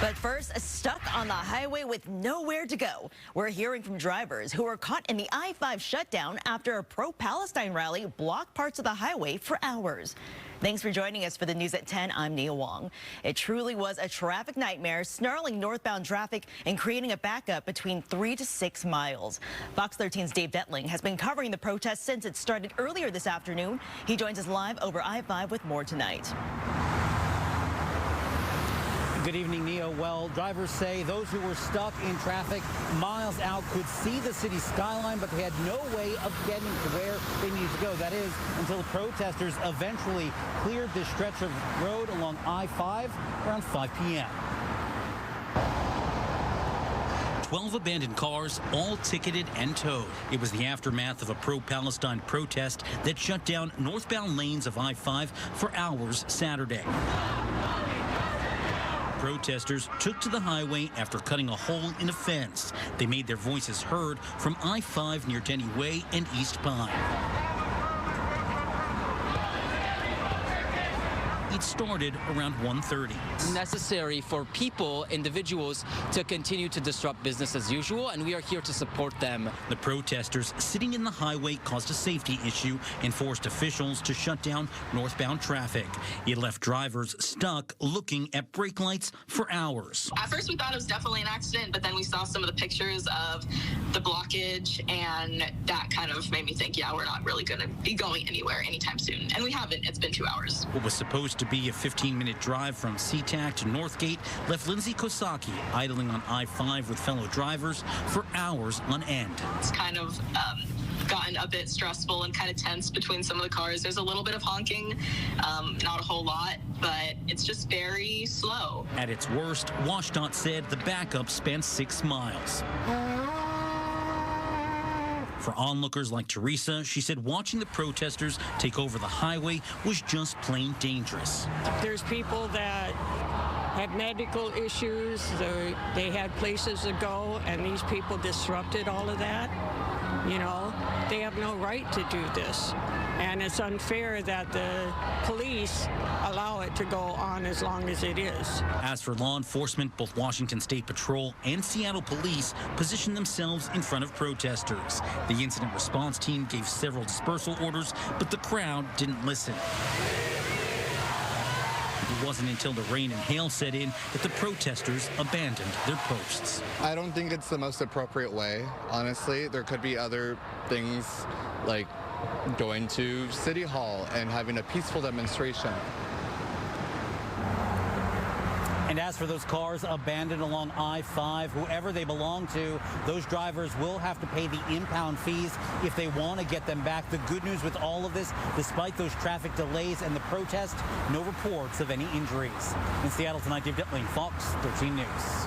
But first, stuck on the highway with nowhere to go. We're hearing from drivers who were caught in the I-5 shutdown after a pro-Palestine rally blocked parts of the highway for hours. Thanks for joining us for the news at 10. I'm Nia Wong. It truly was a traffic nightmare, snarling northbound traffic and creating a backup between 3 to 6 miles. Fox 13's Dave Detling has been covering the protest since it started earlier this afternoon. He joins us live over I-5 with more tonight. Good evening, Nia. Well, drivers say those who were stuck in traffic miles out could see the city skyline, but they had no way of getting to where they needed to go. That is, until the protesters eventually cleared this stretch of road along I-5 around 5 p.m. 12 abandoned cars, all ticketed and towed. It was the aftermath of a pro-Palestine protest that shut down northbound lanes of I-5 for hours Saturday. Protesters took to the highway after cutting a hole in a fence. They made their voices heard from I-5 near Denny Way and East Pine. It started around 1:30. It's necessary for people, individuals, to continue to disrupt business as usual, and we are here to support them. The protesters sitting in the highway caused a safety issue and forced officials to shut down northbound traffic. It left drivers stuck looking at brake lights for hours. At first we thought it was definitely an accident, but then we saw some of the pictures of the blockage, and that kind of made me think, yeah, we're not really going to be going anywhere anytime soon. And we haven't. It's been 2 hours. What was supposed to be a 15-minute drive from SeaTac to Northgate left Lindsay Kosaki idling on I-5 with fellow drivers for hours on end. It's kind of gotten a bit stressful and kind of tense between some of the cars. There's a little bit of honking, not a whole lot, but it's just very slow. At its worst, WashDOT said the backup spanned 6 miles. For onlookers like Teresa, she said watching the protesters take over the highway was just plain dangerous. There's people that have medical issues, they had places to go, and these people disrupted all of that. You know, they have no right to do this. And it's unfair that the police allow it to go on as long as it is. As for law enforcement, both Washington State Patrol and Seattle Police positioned themselves in front of protesters. The incident response team gave several dispersal orders, but the crowd didn't listen. It wasn't until the rain and hail set in that the protesters abandoned their posts. I don't think it's the most appropriate way, honestly. There could be other things like going to City Hall and having a peaceful demonstration. And as for those cars abandoned along I-5, whoever they belong to, those drivers will have to pay the impound fees if they want to get them back. The good news with all of this, despite those traffic delays and the protest, no reports of any injuries. In Seattle tonight, Dave Detling, Fox 13 News.